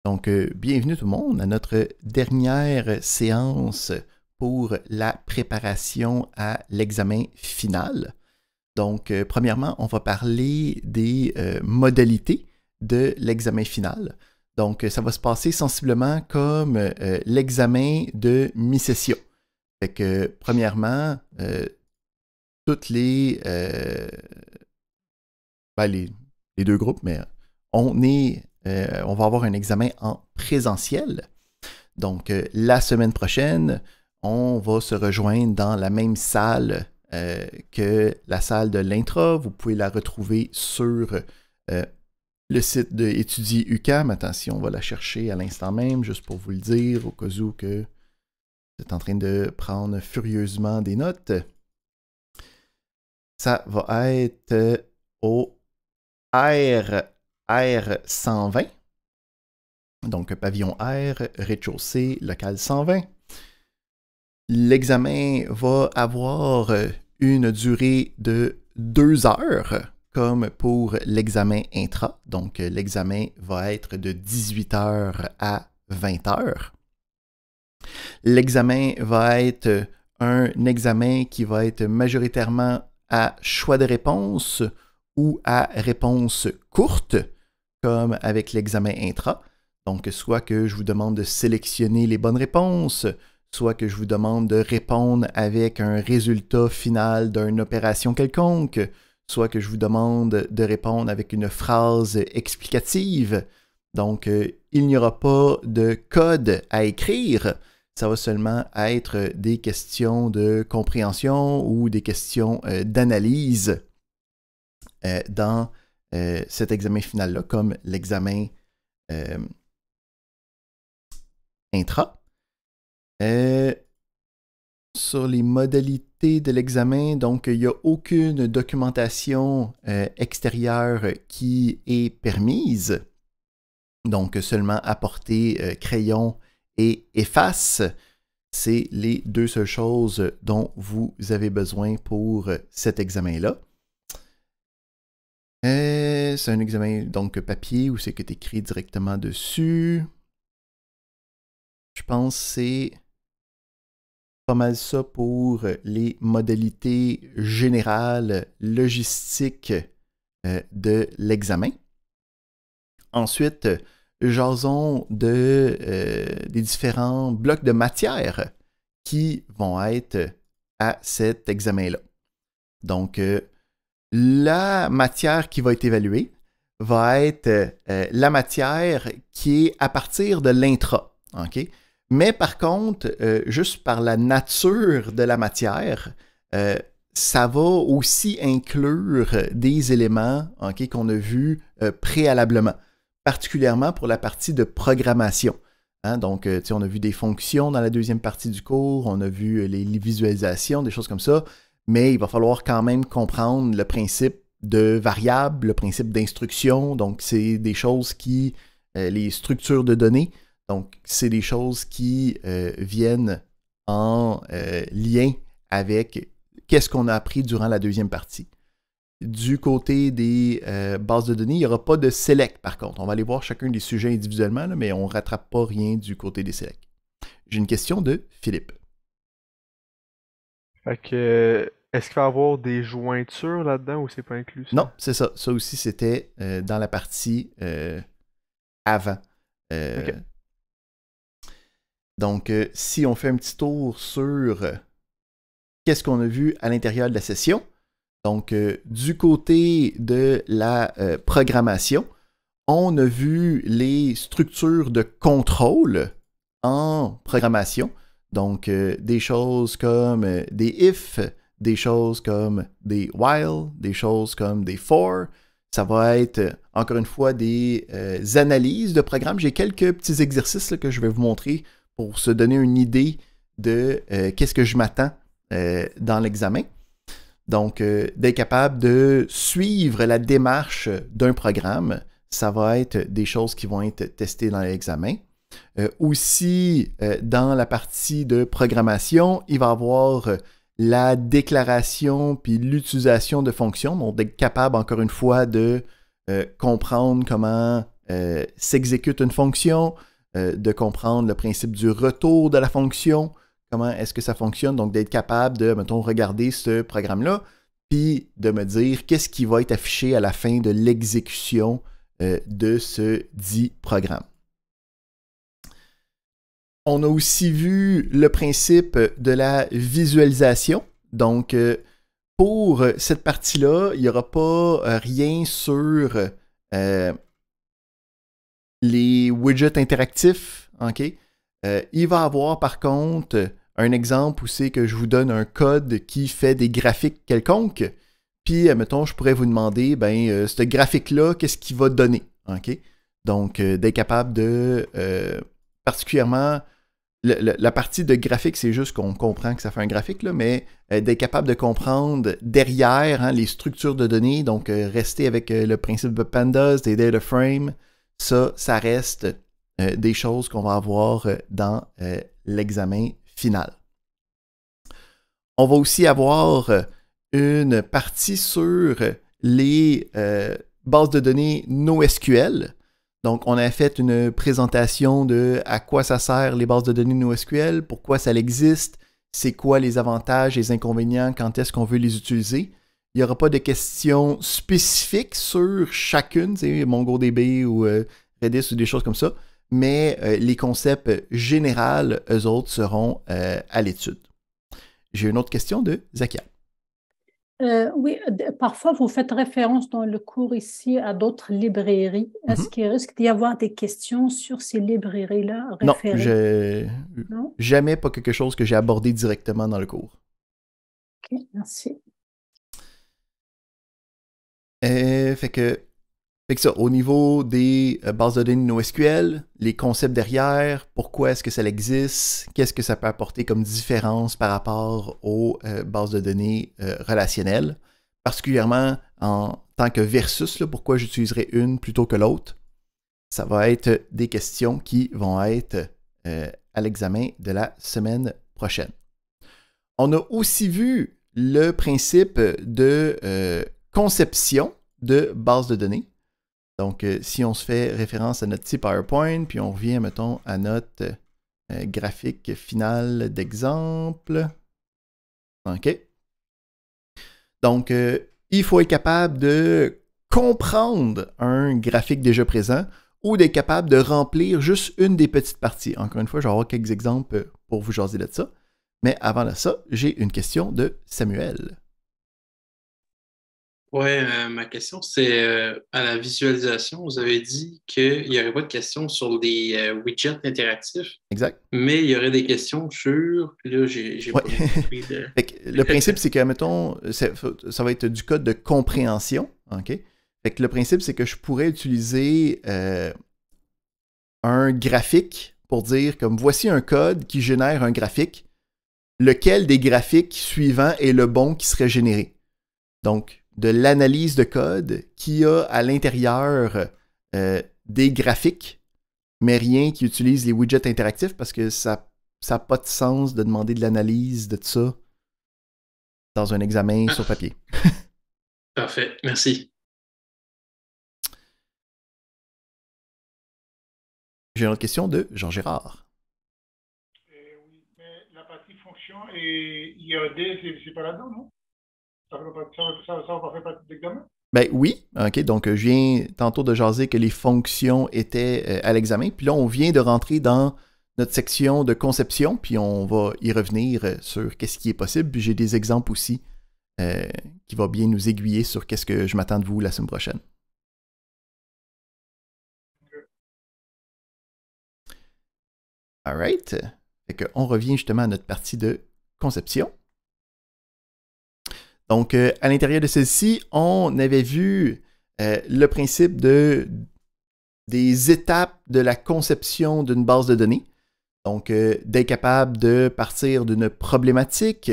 Donc, bienvenue tout le monde à notre dernière séance pour la préparation à l'examen final. Donc, premièrement, on va parler des modalités de l'examen final. Donc, ça va se passer sensiblement comme l'examen de mi-session. Fait que, premièrement, toutes les deux groupes, mais on va avoir un examen en présentiel. Donc, la semaine prochaine, on va se rejoindre dans la même salle que la salle de l'intra. Vous pouvez la retrouver sur le site de Étudier UQAM. Attention, on va la chercher à l'instant même, juste pour vous le dire, au cas où que vous êtes en train de prendre furieusement des notes. Ça va être au R120. Donc, pavillon R, rez-de-chaussée, local 120. L'examen va avoir une durée de 2 heures, comme pour l'examen intra. Donc, l'examen va être de 18 heures à 20 heures. L'examen va être un examen qui va être majoritairement à choix de réponse ou à réponse courte, comme avec l'examen intra. Donc, soit que je vous demande de sélectionner les bonnes réponses, soit que je vous demande de répondre avec un résultat final d'une opération quelconque, soit que je vous demande de répondre avec une phrase explicative. Donc, il n'y aura pas de code à écrire. Ça va seulement être des questions de compréhension ou des questions d'analyse dans cet examen final-là, comme l'examen intra. Sur les modalités de l'examen, donc il n'y a aucune documentation extérieure qui est permise. Donc seulement apporter crayon et efface. C'est les deux seules choses dont vous avez besoin pour cet examen-là. C'est un examen donc papier où c'est que tu écris directement dessus. Je pense que c'est pas mal ça pour les modalités générales logistiques de l'examen. Ensuite, jason des différents blocs de matière qui vont être à cet examen-là. Donc, la matière qui va être évaluée va être la matière qui est à partir de l'intra. Okay? Mais par contre, juste par la nature de la matière, ça va aussi inclure des éléments qu'on a vus préalablement, particulièrement pour la partie de programmation. Hein? Donc, on a vu des fonctions dans la deuxième partie du cours, on a vu les visualisations, des choses comme ça, mais il va falloir quand même comprendre le principe de variable, le principe d'instruction. Donc, c'est des choses qui, les structures de données, donc, c'est des choses qui viennent en lien avec qu'est-ce qu'on a appris durant la deuxième partie. Du côté des bases de données, il n'y aura pas de select par contre. On va aller voir chacun des sujets individuellement, là, mais on ne rattrape pas rien du côté des select. J'ai une question de Philippe. Fait que, est-ce qu'il va y avoir des jointures là-dedans ou c'est pas inclus ça? Non, c'est ça. Ça aussi, c'était dans la partie avant. Ok. Donc, si on fait un petit tour sur qu'est-ce qu'on a vu à l'intérieur de la session, donc du côté de la programmation, on a vu les structures de contrôle en programmation. Donc, des choses comme des if, des choses comme des while, des choses comme des for. Ça va être, encore une fois, des analyses de programme. J'ai quelques petits exercices là, que je vais vous montrer pour se donner une idée de qu'est-ce que je m'attends dans l'examen. Donc, d'être capable de suivre la démarche d'un programme, ça va être des choses qui vont être testées dans l'examen. Aussi, dans la partie de programmation, il va y avoir la déclaration puis l'utilisation de fonctions. Donc, d'être capable, encore une fois, de comprendre comment s'exécute une fonction, de comprendre le principe du retour de la fonction, comment est-ce que ça fonctionne, donc d'être capable de, mettons, regarder ce programme-là, puis de me dire qu'est-ce qui va être affiché à la fin de l'exécution de ce dit programme. On a aussi vu le principe de la visualisation. Donc, pour cette partie-là, il n'y aura pas rien sur les widgets interactifs. Okay? Il va y avoir par contre un exemple où c'est que je vous donne un code qui fait des graphiques quelconques. Puis, mettons, je pourrais vous demander, ce graphique-là, qu'est-ce qu'il va donner? Okay? Donc, d'être capable de, particulièrement, la partie de graphique, c'est juste qu'on comprend que ça fait un graphique, là, mais d'être capable de comprendre derrière les structures de données, donc rester avec le principe de pandas, des data frames, ça reste des choses qu'on va avoir dans l'examen final. On va aussi avoir une partie sur les bases de données NoSQL. Donc, on a fait une présentation de à quoi ça sert les bases de données NoSQL, pourquoi ça existe, c'est quoi les avantages, les inconvénients, quand est-ce qu'on veut les utiliser. Il n'y aura pas de questions spécifiques sur chacune, MongoDB ou Redis ou des choses comme ça, mais les concepts généraux, eux autres, seront à l'étude. J'ai une autre question de Zakia. Oui, parfois vous faites référence dans le cours ici à d'autres librairies. Est-ce qu'il risque d'y avoir des questions sur ces librairies-là référées? Non, jamais pas quelque chose que j'ai abordé directement dans le cours. Ok, merci. Fait que ça, au niveau des bases de données NoSQL, les concepts derrière, pourquoi est-ce que ça existe, qu'est-ce que ça peut apporter comme différence par rapport aux bases de données relationnelles, particulièrement en tant que versus, là, pourquoi j'utiliserais une plutôt que l'autre. Ça va être des questions qui vont être à l'examen de la semaine prochaine. On a aussi vu le principe de conception de bases de données. Donc, si on se fait référence à notre petit PowerPoint, puis on revient, mettons, à notre graphique final d'exemple. OK. Donc, il faut être capable de comprendre un graphique déjà présent ou d'être capable de remplir juste une des petites parties. Encore une fois, je vais avoir quelques exemples pour vous jaser de ça. Mais avant de ça, j'ai une question de Samuel. Oui, ma question, c'est à la visualisation. Vous avez dit qu'il n'y aurait pas de questions sur les widgets interactifs. Exact. Mais il y aurait des questions sur. Puis là, j'ai pas compris de... Le principe, c'est que, mettons, ça va être du code de compréhension. OK? Fait que le principe, c'est que je pourrais utiliser un graphique pour dire comme voici un code qui génère un graphique. Lequel des graphiques suivants est le bon qui serait généré? Donc, de l'analyse de code qui a à l'intérieur des graphiques, mais rien qui utilise les widgets interactifs parce que ça n'a pas de sens de demander de l'analyse de tout ça dans un examen sur papier. Parfait, merci. J'ai une autre question de Jean-Gérard. Oui, mais la partie fonction et IAD, c'est pas là-dedans, non? Ça va pas faire partie de l'examen? Ben oui, ok, donc je viens tantôt de jaser que les fonctions étaient à l'examen, puis là on vient de rentrer dans notre section de conception, puis on va y revenir sur qu'est-ce qui est possible, puis j'ai des exemples aussi qui vont bien nous aiguiller sur qu'est-ce que je m'attends de vous la semaine prochaine. Alright, fait qu'on revient justement à notre partie de conception. Donc, à l'intérieur de celle-ci, on avait vu le principe des étapes de la conception d'une base de données. Donc, d'être capable de partir d'une problématique,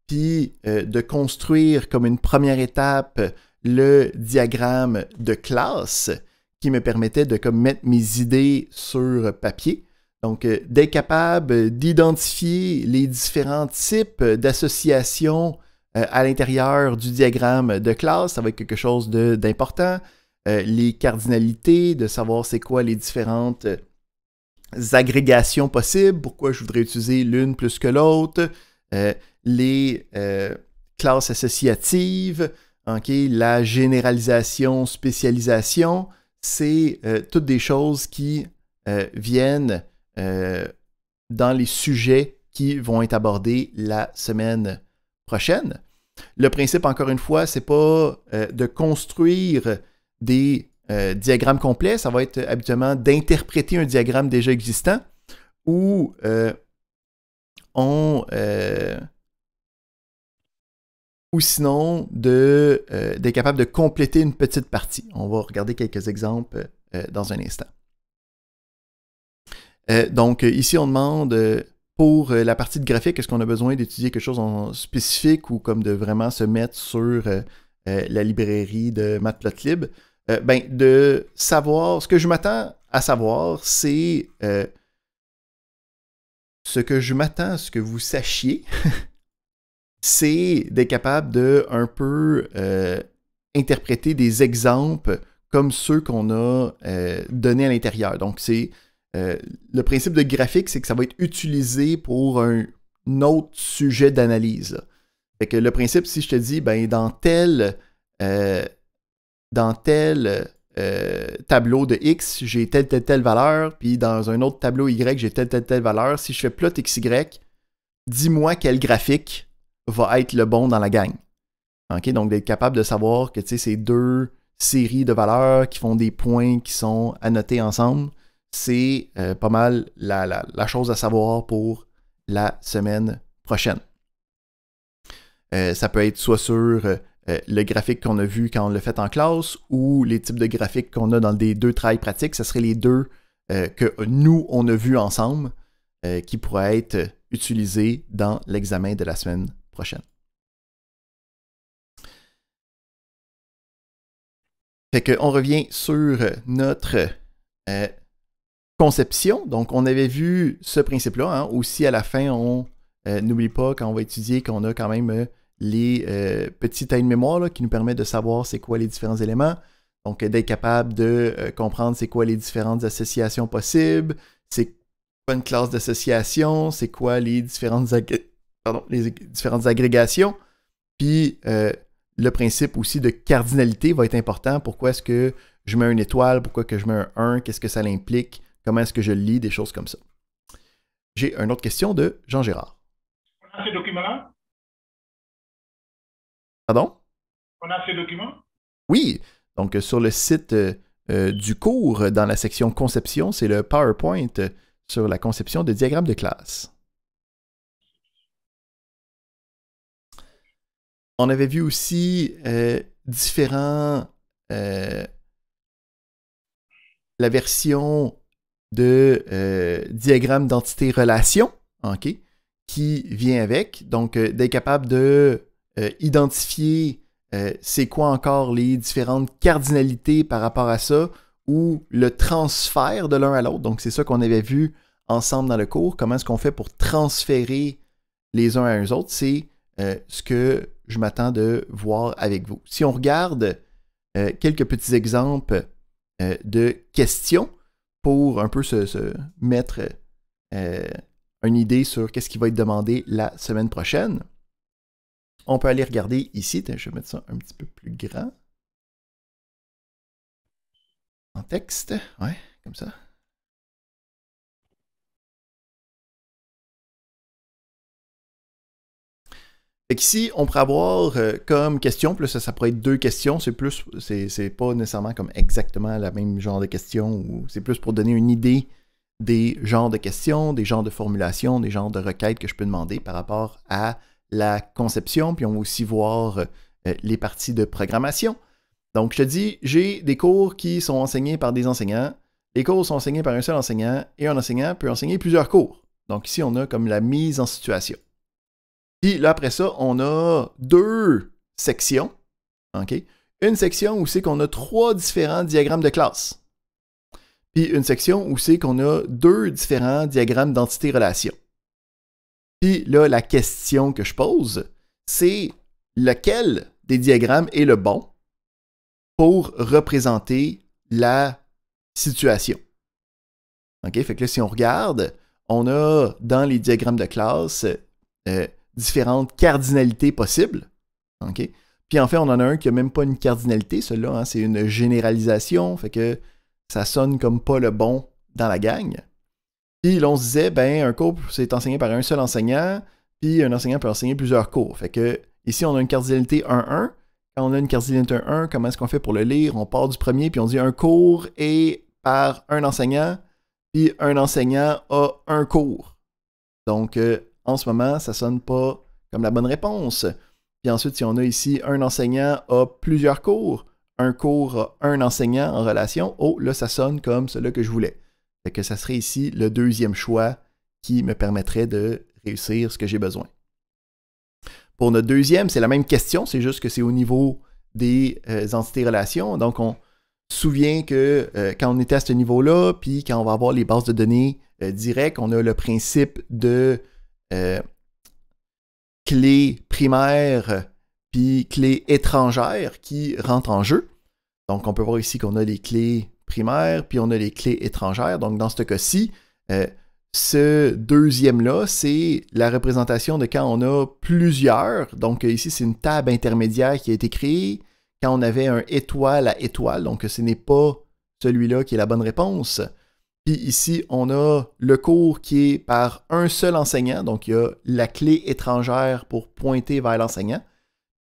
puis de construire comme une première étape le diagramme de classe qui me permettait de comme, mettre mes idées sur papier. Donc, d'être capable d'identifier les différents types d'associations à l'intérieur du diagramme de classe, ça va être quelque chose d'important. les cardinalités, de savoir c'est quoi les différentes agrégations possibles, pourquoi je voudrais utiliser l'une plus que l'autre, les classes associatives, okay, la généralisation, spécialisation, c'est toutes des choses qui viennent dans les sujets qui vont être abordés la semaine prochaine. Le principe, encore une fois, c'est pas de construire des diagrammes complets, ça va être habituellement d'interpréter un diagramme déjà existant où ou sinon d'être capable de compléter une petite partie. On va regarder quelques exemples dans un instant. Donc, ici, on demande pour la partie de graphique, est-ce qu'on a besoin d'étudier quelque chose en spécifique ou comme de vraiment se mettre sur la librairie de Matplotlib? De savoir, ce que je m'attends à savoir, c'est ce que vous sachiez, c'est d'être capable de un peu interpréter des exemples comme ceux qu'on a donnés à l'intérieur. Donc, c'est le principe de graphique, c'est que ça va être utilisé pour un autre sujet d'analyse. Fait que le principe, si je te dis, dans tel tableau de X, j'ai telle valeur, puis dans un autre tableau Y, j'ai telle valeur. Si je fais plot XY, dis-moi quel graphique va être le bon dans la gang. Okay? Donc, d'être capable de savoir que ces deux séries de valeurs qui font des points qui sont annotés ensemble, c'est pas mal la chose à savoir pour la semaine prochaine. Ça peut être soit sur le graphique qu'on a vu quand on l'a fait en classe ou les types de graphiques qu'on a dans des deux travails pratiques. Ce serait les deux que nous, on a vus ensemble qui pourraient être utilisés dans l'examen de la semaine prochaine. Fait qu'on revient sur notre conception. Donc, on avait vu ce principe-là. Hein. Aussi, à la fin, on n'oublie pas quand on va étudier qu'on a quand même les petits tailles de mémoire là, qui nous permettent de savoir c'est quoi les différents éléments. Donc, d'être capable de comprendre c'est quoi les différentes associations possibles, c'est quoi une classe d'association, c'est quoi les différentes, les différentes agrégations. Puis, le principe aussi de cardinalité va être important. Pourquoi est-ce que je mets une étoile? Pourquoi que je mets un 1? Qu'est-ce que ça implique? Comment est-ce que je le lis? Des choses comme ça. J'ai une autre question de Jean-Gérard. On a ces documents-là? Pardon? On a ces documents? Oui. Donc, sur le site du cours, dans la section conception, c'est le PowerPoint sur la conception de diagrammes de classe. On avait vu aussi différents... la version de diagramme d'entité-relation, okay, qui vient avec. Donc, d'être capable de identifier c'est quoi encore les différentes cardinalités par rapport à ça ou le transfert de l'un à l'autre. Donc, c'est ça qu'on avait vu ensemble dans le cours. Comment est-ce qu'on fait pour transférer les uns à eux autres? C'est ce que je m'attends de voir avec vous. Si on regarde quelques petits exemples de questions pour un peu se mettre une idée sur qu'est-ce qui va être demandé la semaine prochaine. On peut aller regarder ici. Je vais mettre ça un petit peu plus grand. En texte. Ouais, comme ça. Fait qu'ici, on pourrait avoir comme question, plus ça pourrait être deux questions, c'est pas nécessairement comme exactement la même genre de question, ou c'est plus pour donner une idée des genres de questions, des genres de formulations, des genres de requêtes que je peux demander par rapport à la conception, puis on va aussi voir les parties de programmation. Donc, je te dis, j'ai des cours qui sont enseignés par des enseignants, les cours sont enseignés par un seul enseignant, et un enseignant peut enseigner plusieurs cours. Donc ici, on a comme la mise en situation. Puis là, après ça, on a deux sections. Okay? Une section où c'est qu'on a trois différents diagrammes de classe. Puis une section où c'est qu'on a deux différents diagrammes d'entité-relation. Puis là, la question que je pose, c'est lequel des diagrammes est le bon? pour représenter la situation. OK? Fait que là, si on regarde, on a dans les diagrammes de classe différentes cardinalités possibles. OK? Puis en fait, on en a un qui n'a même pas une cardinalité, celui-là, hein, c'est une généralisation, fait que ça sonne comme pas le bon dans la gang. Puis là, on se disait, ben, un cours, c'est enseigné par un seul enseignant, puis un enseignant peut enseigner plusieurs cours. Fait que ici, on a une cardinalité 1-1. Quand on a une cardinalité 1-1, comment est-ce qu'on fait pour le lire? On part du premier, puis on dit un cours est par un enseignant, puis un enseignant a un cours. Donc, en ce moment, ça sonne pas comme la bonne réponse. Puis ensuite, si on a ici un enseignant a plusieurs cours, un cours a un enseignant en relation, oh, là, ça sonne comme celui que je voulais. Fait que ça serait ici le deuxième choix qui me permettrait de réussir ce que j'ai besoin. Pour notre deuxième, c'est la même question, c'est juste que c'est au niveau des entités-relations. Donc, on se souvient que quand on était à ce niveau-là, puis quand on va avoir les bases de données directes, on a le principe de clés primaires puis clés étrangères qui rentrent en jeu. Donc, on peut voir ici qu'on a les clés primaires puis on a les clés étrangères. Donc, dans ce cas-ci, ce deuxième-là, c'est la représentation de quand on a plusieurs. Donc, ici, c'est une table intermédiaire qui a été créée quand on avait un étoile à étoile. Donc, ce n'est pas celui-là qui est la bonne réponse. Puis ici, on a le cours qui est par un seul enseignant. Donc, il y a la clé étrangère pour pointer vers l'enseignant.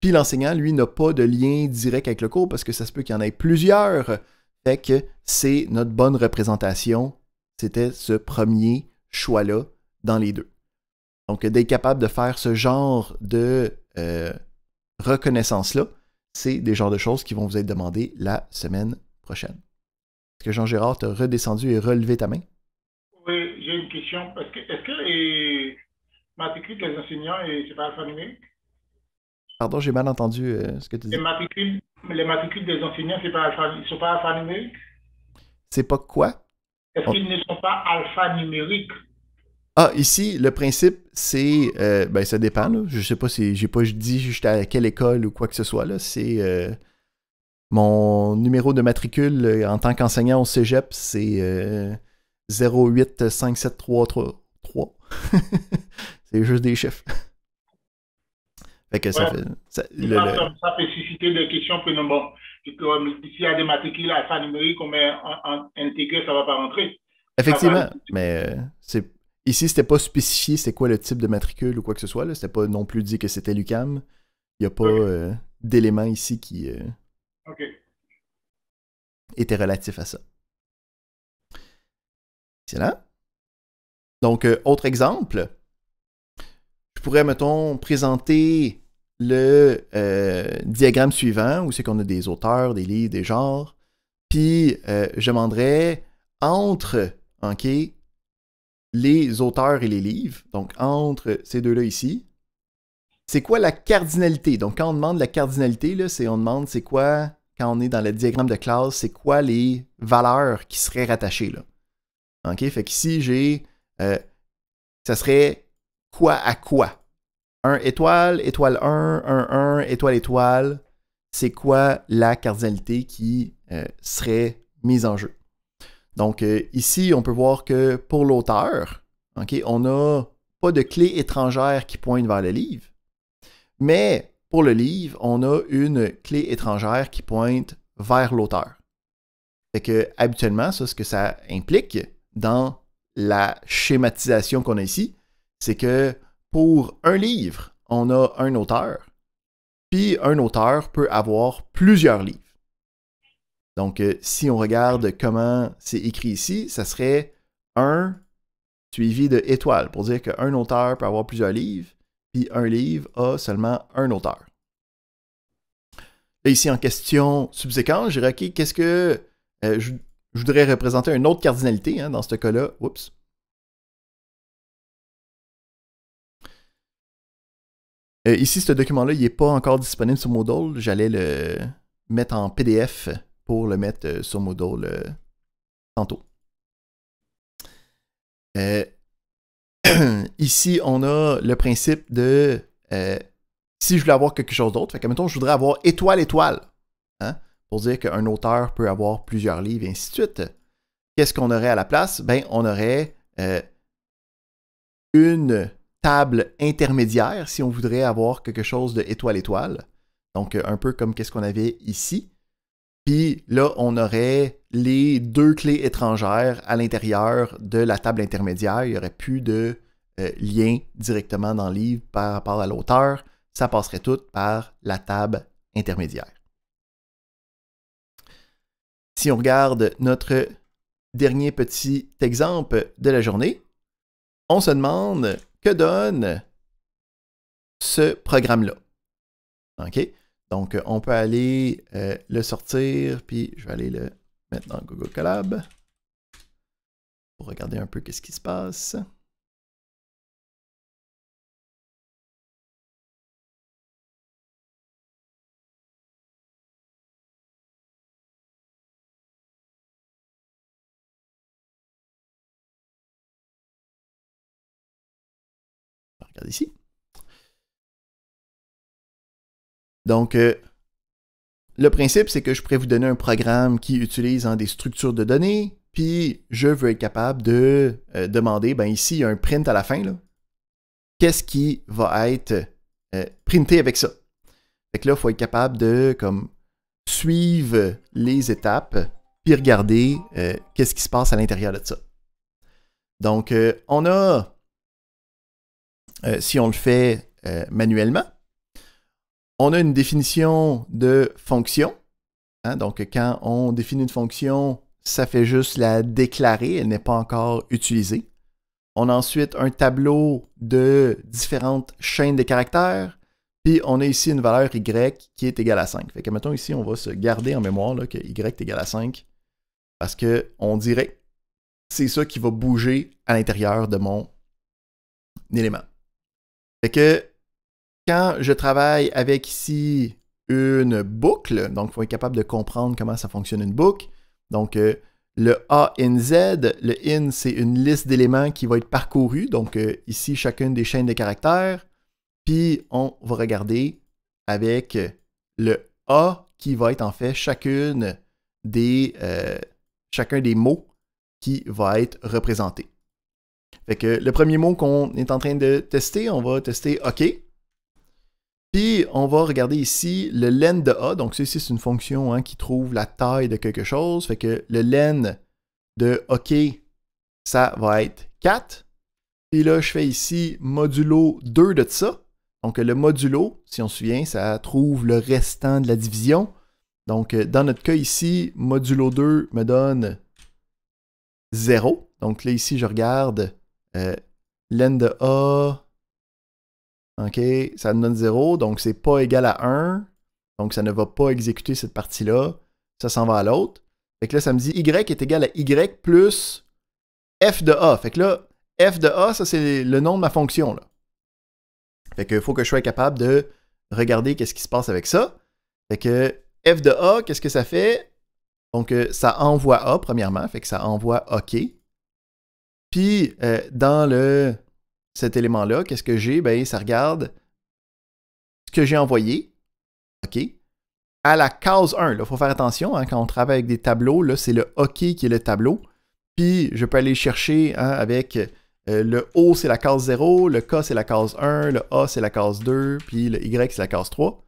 Puis l'enseignant, lui, n'a pas de lien direct avec le cours parce que ça se peut qu'il y en ait plusieurs. Fait que c'est notre bonne représentation. C'était ce premier choix-là dans les deux. Donc, d'être capable de faire ce genre de reconnaissance-là, c'est des genres de choses qui vont vous être demandées la semaine prochaine. Est-ce que Jean-Gérard t'a redescendu et relevé ta main? Oui, j'ai une question. Est-ce que les matricules des enseignants, c'est pas alphanumérique? Pardon, j'ai mal entendu ce que tu dis. Les matricules des enseignants, ils ne sont pas alphanumériques? C'est pas quoi? Est-ce qu'ils ne sont pas alphanumériques? Ah, ici, le principe, c'est... ben, ça dépend, là. Je sais pas si... J'ai pas dit juste à quelle école ou quoi que ce soit, là. C'est... mon numéro de matricule en tant qu'enseignant au cégep, c'est 0857333. C'est juste des chiffres. Fait que ça fait... Ça peut susciter des questions que non, bon, s'il y a des matricules alphanumériques qu'on met en intégré, ça ne va pas rentrer. Effectivement, mais ici, c'était pas spécifié c'est quoi le type de matricule ou quoi que ce soit. Là. C'était pas non plus dit que c'était l'UQAM. Il n'y a pas d'éléments ici qui étaient relatifs à ça. Excellent. Donc, autre exemple. Je pourrais, mettons, présenter le diagramme suivant où c'est qu'on a des auteurs, des livres, des genres. Puis, je demanderais entre les auteurs et les livres, donc entre ces deux-là ici, c'est quoi la cardinalité? Donc, quand on demande la cardinalité, là, on demande c'est quoi, quand on est dans le diagramme de classe, c'est quoi les valeurs qui seraient rattachées là. OK? Fait qu'ici, j'ai ça serait quoi à quoi? 1 étoile, étoile 1, 1, 1, étoile, étoile. C'est quoi la cardinalité qui serait mise en jeu? Donc, ici, on peut voir que pour l'auteur, on n'a pas de clé étrangère qui pointe vers le livre, mais pour le livre, on a une clé étrangère qui pointe vers l'auteur. Fait que, habituellement, ça, ce que ça implique dans la schématisation qu'on a ici, c'est que pour un livre, on a un auteur, puis un auteur peut avoir plusieurs livres. Donc, si on regarde comment c'est écrit ici, ça serait 1 suivi de étoile pour dire qu'un auteur peut avoir plusieurs livres, puis un livre a seulement un auteur. Là, ici, en question subséquente, je dirais, OK, qu'est-ce que je voudrais représenter une autre cardinalité dans ce cas-là. Oups. Ici, ce document-là, il n'est pas encore disponible sur Moodle. J'allais le mettre en PDF pour le mettre sur Moodle tantôt. Ici, on a le principe de si je voulais avoir quelque chose d'autre, fait que mettons, je voudrais avoir étoile, étoile. Hein? pour dire qu'un auteur peut avoir plusieurs livres et ainsi de suite. Qu'est-ce qu'on aurait à la place? Ben, on aurait une table intermédiaire si on voudrait avoir quelque chose de étoile-étoile. Donc, un peu comme qu'est-ce qu'on avait ici. Puis là, on aurait les deux clés étrangères à l'intérieur de la table intermédiaire. Il n'y aurait plus de lien directement dans le livre par rapport à l'auteur. Ça passerait tout par la table intermédiaire. Si on regarde notre dernier petit exemple de la journée, on se demande que donne ce programme-là. OK? Donc, on peut aller le sortir, puis je vais aller le mettre dans Google Colab pour regarder un peu qu'est-ce qui se passe. Regardez ici. Donc, le principe, c'est que je pourrais vous donner un programme qui utilise des structures de données, puis je veux être capable de demander, ben ici, il y a un print à la fin, là. Qu'est-ce qui va être printé avec ça? Fait que là, il faut être capable de comme, suivre les étapes, puis regarder qu'est-ce qui se passe à l'intérieur de ça. Donc, on a, si on le fait manuellement, on a une définition de fonction. Hein, donc, quand on définit une fonction, ça fait juste la déclarer, elle n'est pas encore utilisée. On a ensuite un tableau de différentes chaînes de caractères. Puis, on a ici une valeur y qui est égale à 5. Fait que, mettons, ici, on va se garder en mémoire là, que y est égal à 5. Parce qu'on dirait que c'est ça qui va bouger à l'intérieur de mon élément. Fait que, quand je travaille avec ici une boucle, donc il faut être capable de comprendre comment ça fonctionne une boucle. Donc, le A in Z, le in, c'est une liste d'éléments qui va être parcourue. Donc, ici, chacune des chaînes de caractères. Puis, on va regarder avec le A qui va être en fait chacun des mots qui va être représenté. Fait que le premier mot qu'on est en train de tester, on va tester OK. Puis, on va regarder ici le len de A. Donc, ça ici, c'est une fonction qui trouve la taille de quelque chose. Fait que le len de OK, ça va être 4. Puis là, je fais ici modulo 2 de ça. Donc, le modulo, si on se souvient, ça trouve le restant de la division. Donc, dans notre cas ici, modulo 2 me donne 0. Donc là, ici, je regarde len de A. OK, ça me donne 0, donc c'est pas égal à 1. Donc ça ne va pas exécuter cette partie-là. Ça s'en va à l'autre. Fait que là, ça me dit Y est égal à Y plus F de A. Fait que là, F de A, ça c'est le nom de ma fonction, là. Fait qu'il faut que je sois capable de regarder qu'est-ce qui se passe avec ça. Fait que F de A, qu'est-ce que ça fait? Donc ça envoie A, premièrement. Fait que ça envoie OK. Puis dans cet élément-là, qu'est-ce que j'ai? Ben, ça regarde ce que j'ai envoyé. OK. À la case 1, il faut faire attention, quand on travaille avec des tableaux, là, c'est le OK qui est le tableau. Puis, je peux aller chercher avec le O, c'est la case 0, le K, c'est la case 1, le A, c'est la case 2, puis le Y, c'est la case 3.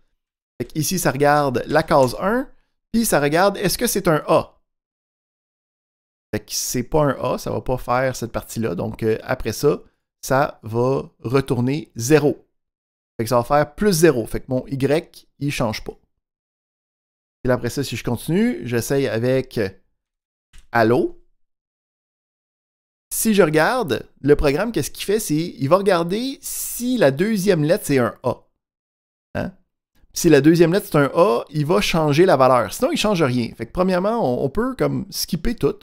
Fait ici, ça regarde la case 1, puis ça regarde, est-ce que c'est un A? Fait que c'est pas un A, ça va pas faire cette partie-là. Donc, après ça, ça va retourner 0. Fait que ça va faire plus 0. Fait que mon Y, il ne change pas. Et là, après ça, si je continue, j'essaye avec Allo. Si je regarde, le programme, qu'est-ce qu'il fait? C'est il va regarder si la deuxième lettre, c'est un A. Hein? Si la deuxième lettre, c'est un A, il va changer la valeur. Sinon, il ne change rien. Fait que premièrement, on peut comme skipper tout.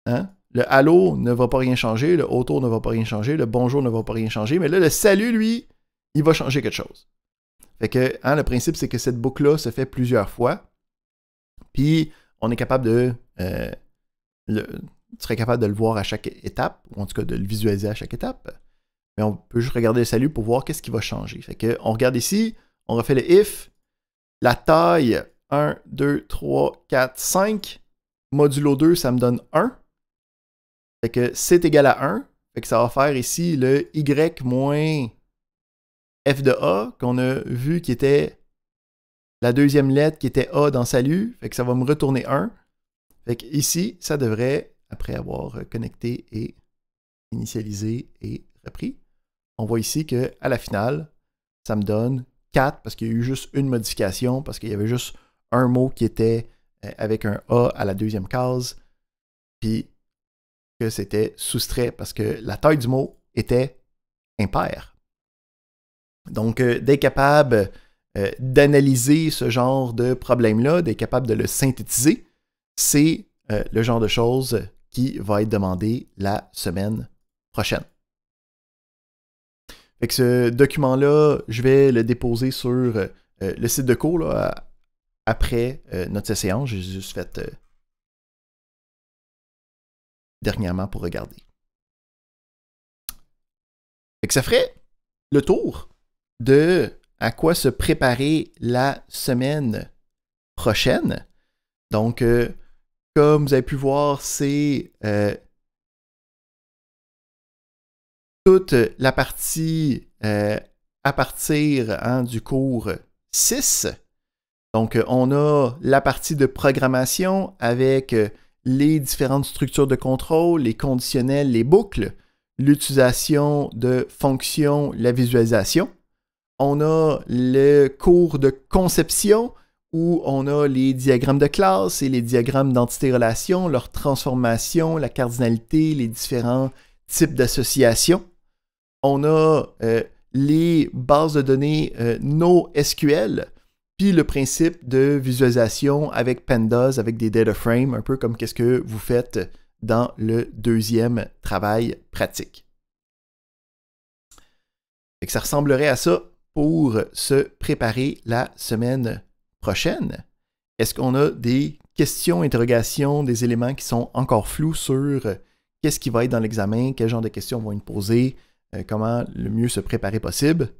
Hein? Le Allo ne va pas rien changer, le Autour ne va pas rien changer, le Bonjour ne va pas rien changer, mais là, le Salut, lui, il va changer quelque chose. Fait que, le principe, c'est que cette boucle-là se fait plusieurs fois. Puis, on est capable de... tu serais capable de le voir à chaque étape, ou en tout cas de le visualiser à chaque étape. Mais on peut juste regarder le Salut pour voir qu'est-ce qui va changer. Fait que, on regarde ici, on refait le if. La taille 1, 2, 3, 4, 5. Modulo 2, ça me donne 1. Fait que C est égal à 1. Fait que ça va faire ici le Y moins F de A qu'on a vu qui était la deuxième lettre qui était A dans salut. Fait que ça va me retourner 1. Fait que ici, ça devrait, après avoir connecté et initialisé et repris, on voit ici qu'à la finale, ça me donne 4 parce qu'il y a eu juste une modification, parce qu'il y avait juste un mot qui était avec un A à la deuxième case, puis que c'était soustrait parce que la taille du mot était impaire. Donc, d'être capable d'analyser ce genre de problème-là, d'être capable de le synthétiser, c'est le genre de choses qui va être demandé la semaine prochaine. Fait que ce document-là, je vais le déposer sur le site de cours là, après notre séance. J'ai juste fait dernièrement pour regarder. Fait que ça ferait le tour de à quoi se préparer la semaine prochaine. Donc, comme vous avez pu voir, c'est toute la partie à partir du cours 6. Donc, on a la partie de programmation avec les différentes structures de contrôle, les conditionnels, les boucles, l'utilisation de fonctions, la visualisation. On a le cours de conception où on a les diagrammes de classe et les diagrammes d'entité-relation, leur transformation, la cardinalité, les différents types d'associations. On a les bases de données NoSQL, puis le principe de visualisation avec Pandas, avec des data frames, un peu comme qu'est-ce que vous faites dans le deuxième travail pratique. Et que ça ressemblerait à ça pour se préparer la semaine prochaine. Est-ce qu'on a des questions, interrogations, des éléments qui sont encore flous sur qu'est-ce qui va être dans l'examen, quel genre de questions vont être posées, comment le mieux se préparer possible,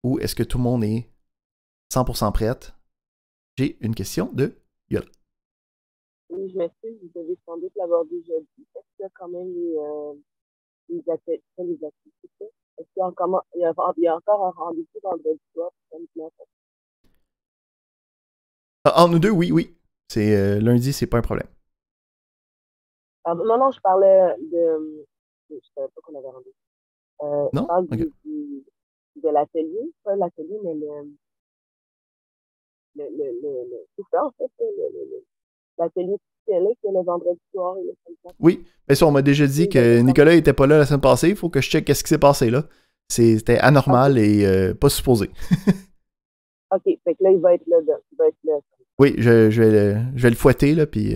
ou est-ce que tout le monde est 100% prête? J'ai une question de Yola. Oui, je m'excuse, vous devez sans doute l'aborder jeudi. Est-ce qu'il y a quand même les activités? Est-ce qu'il y a encore un rendez-vous vendredi soir? Entre nous deux, oui. C'est lundi, c'est pas un problème. Non, je parlais de... Je ne savais pas qu'on avait rendez-vous. Non? Je parle Okay. de l'atelier, pas l'atelier, mais tout ça, en fait, l'atelier qui est le vendredi soir et le samedi. Oui, mais ça, on m'a déjà dit que Nicolas n'était pas là la semaine passée. Il faut que je check qu'est-ce qui s'est passé là. C'était anormal et pas supposé. OK, fait que là, il va être là. Oui, je vais le fouetter, là, puis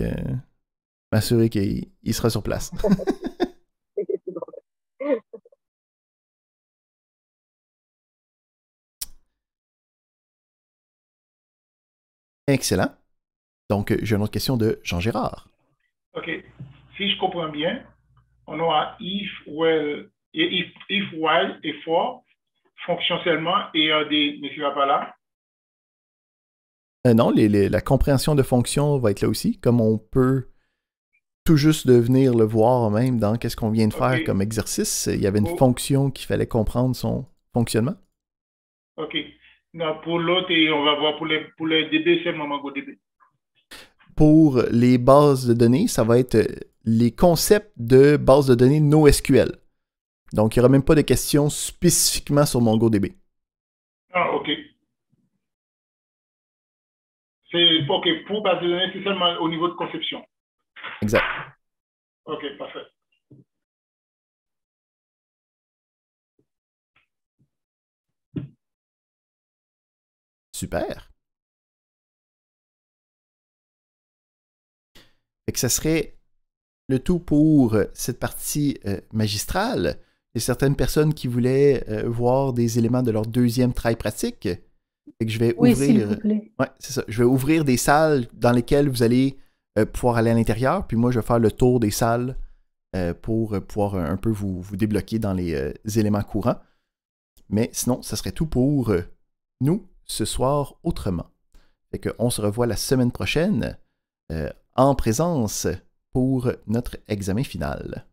m'assurer qu'il sera sur place. Excellent. Donc, j'ai une autre question de Jean-Gérard. OK. Si je comprends bien, on aura if, while et for, fonction seulement, et EAD ne sera pas là. Non, la compréhension de fonction va être là aussi, comme on peut tout juste de venir le voir même dans qu'est-ce qu'on vient de faire comme exercice. Il y avait une fonction qu'il fallait comprendre son fonctionnement. OK. Non, pour l'autre, on va voir pour les DB, c'est MongoDB. Pour les bases de données, ça va être les concepts de bases de données NoSQL. Donc, il n'y aura même pas de questions spécifiquement sur MongoDB. Ah, OK. C'est OK. Pour base de données, c'est seulement au niveau de conception. Exact. OK, parfait. Super. Fait que ça serait le tout pour cette partie magistrale. Il y a certaines personnes qui voulaient voir des éléments de leur deuxième travail pratique. Fait que je vais ouvrir. S'il vous plaît. Ouais, c'est ça. Je vais ouvrir des salles dans lesquelles vous allez pouvoir aller à l'intérieur. Puis moi, je vais faire le tour des salles pour pouvoir un peu vous débloquer dans les éléments courants. Mais sinon, ça serait tout pour nous ce soir autrement. Fait qu'on se revoit la semaine prochaine en présence pour notre examen final.